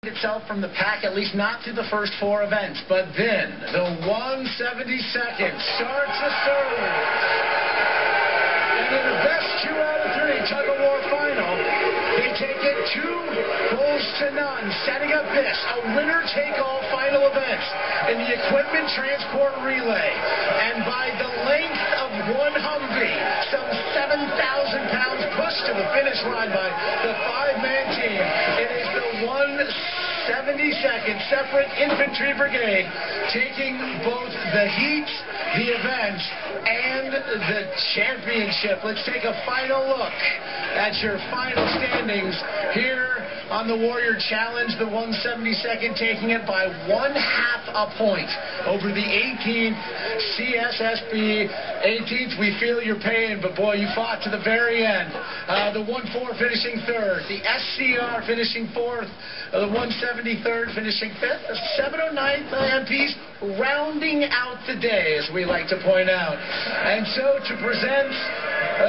itself from the pack, at least not through the first 4 events. But then the 172nd starts a serve. And in the best 2 out of 3 tug-of-war final, they take it 2 goals to none, setting up this, a winner-take-all final event in the equipment transport relay. And by the length of one Humvee, some 7,000 pounds pushed to the finish line by the 5-man team, it is the 172nd Separate Infantry Brigade taking both the heat, the event, and the championship. Let's take a final look at your final standings here on the Warrior Challenge. The 172nd taking it by 1/2 a point over the 18th CSSB. 18th, we feel your pain, but boy, you fought to the very end. The 1-4 finishing 3rd, the SCR finishing 4th, the 173rd finishing 5th, the 709th MPs rounding out the day, as we like to point out. And so to present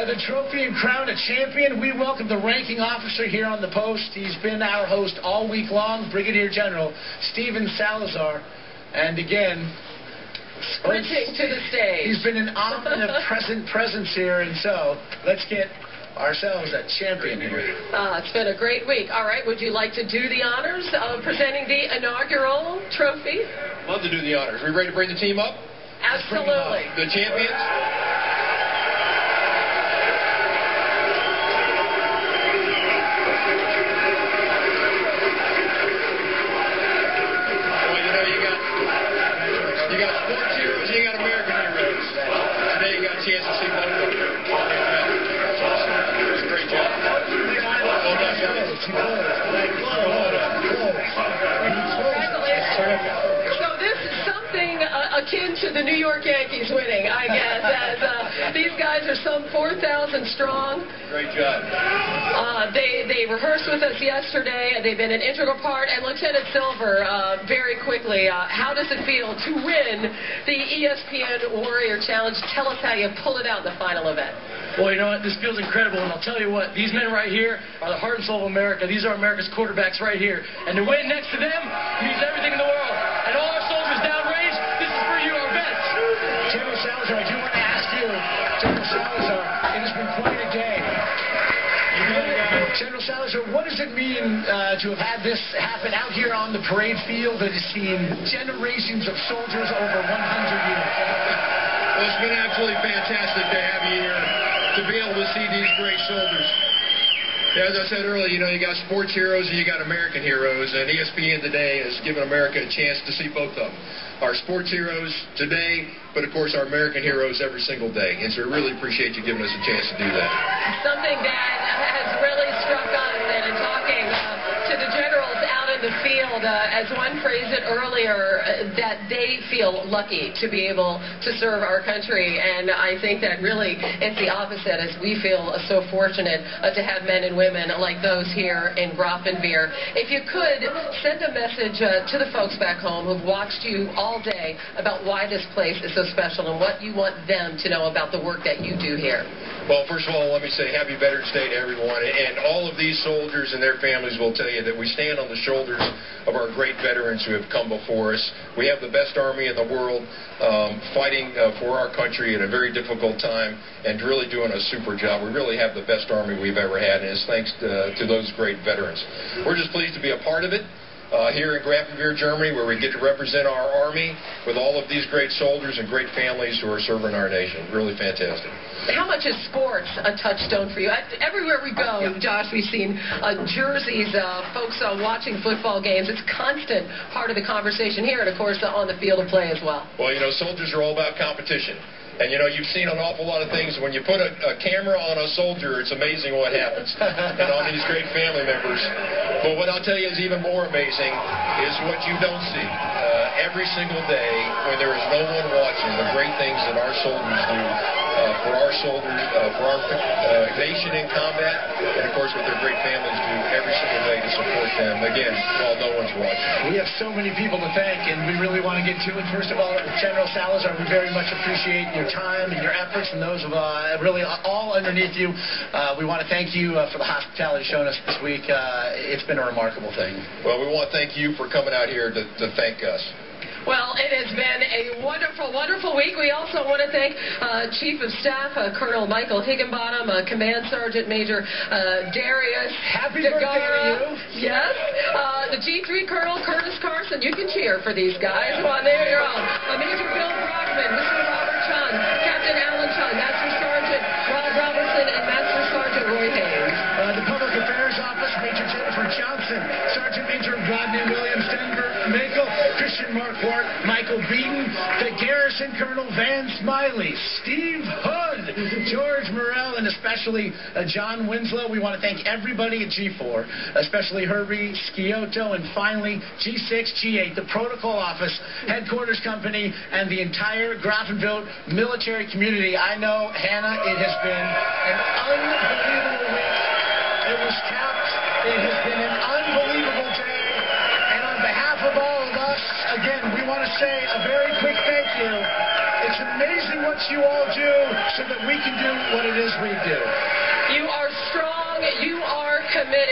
the trophy and crown a champion, we welcome the ranking officer here on the post. He's been our host all week long, Brigadier General Stephen Salazar. And again, sprinting to the stage. He's been an omnipresent presence here, and so let's get ourselves a champion here. It's been a great week. All right, would you like to do the honors of presenting the inaugural trophy? Love to do the honors. Are we ready to bring the team up? Absolutely. The champions? You got sports heroes, you got American heroes. Today you got a chance to see both of them. Great job. So this is something akin to the New York Yankees winning, I guess, as these guys are some 4,000 strong. Great job. They rehearsed with us yesterday. They've been an integral part. And Lieutenant Silver, very quickly, how does it feel to win the ESPN Warrior Challenge? Tell us how you pull it out in the final event. Well, you know what? This feels incredible, and I'll tell you what, these men right here are the heart and soul of America. These are America's quarterbacks right here. And to win next to them means everything in the world. And all our soldiers downrange, this is for you, our vets. General Salazar, I do want to ask you, General Salazar, it has been quite a day. General Salazar, what does it mean to have had this happen out here on the parade field that has seen generations of soldiers over 100 years? Well, it's been absolutely fantastic to have you here, to be able to see these great soldiers. As I said earlier, you know, you got sports heroes and you got American heroes, and ESPN today has given America a chance to see both of them. Our sports heroes today, but of course our American heroes every single day. And so we really appreciate you giving us a chance to do that. Something that has really struck us, and in talking to the generals out in the field, as one phrased it earlier, that they feel lucky to be able to serve our country. And I think that really it's the opposite, as we feel so fortunate to have men and women like those here in Grafenwehr. If you could send a message to the folks back home who've watched you all day about why this place is so special and what you want them to know about the work that you do here. Well, first of all, let me say Happy Veterans Day to everyone. And all of these soldiers and their families will tell you that we stand on the shoulders of our great veterans who have come before us. We have the best army in the world fighting for our country at a very difficult time and really doing a super job. We really have the best army we've ever had, and it's thanks to those great veterans. We're just pleased to be a part of it. Here in Grafenwehr, Germany, where we get to represent our Army with all of these great soldiers and great families who are serving our nation. Really fantastic. How much is sports a touchstone for you? Everywhere we go, Josh, we've seen jerseys, folks watching football games. It's a constant part of the conversation here, and of course on the field of play as well. Well, you know, soldiers are all about competition. And, you know, you've seen an awful lot of things. When you put a camera on a soldier, it's amazing what happens. And on these great family members. But what I'll tell you is even more amazing is what you don't see. Every single day, when there is no one watching, the great things that our soldiers do for our soldiers, for our nation in combat, and of course what their great families do every single day to support them. Again, while no one's watching. We have so many people to thank, and we really want to get to it. First of all, General Salazar, we very much appreciate your time and your efforts, and those of really all underneath you. We want to thank you for the hospitality shown us this week. It's been a remarkable thing. Well, we want to thank you for coming out here to thank us. Well, it has been a wonderful, wonderful week. We also want to thank Chief of Staff Colonel Michael Higginbottom, Command Sergeant Major Darius. Happy birthday to you. Yes. The G3 Colonel Curtis Carson. You can cheer for these guys. Come on, there you're on. Major Bill Brockman, Mr. Robert Chun, Captain Alan Chun, Master Sergeant Rob Robertson, and Master Sergeant Roy Hayes. The Public Affairs Office, Major Jennifer Johnson, Sergeant Major Rodney Williams, Denver Makel, Christian Mark Wart, Michael Beaton, the Garrison Colonel Van Smiley, Steve Hood, George Morrell, and especially John Winslow. We want to thank everybody at G4, especially Herbie Scioto, and finally G6, G8, the Protocol Office, Headquarters Company, and the entire Grafenville military community. I know, Hannah, it has been an unbelievable week. It was capped. It has been an unbelievable day. And on behalf of all of us, again, we want to say a very quick thank you. It's amazing what you all do so that we can do what it is we do. You are strong. You are committed.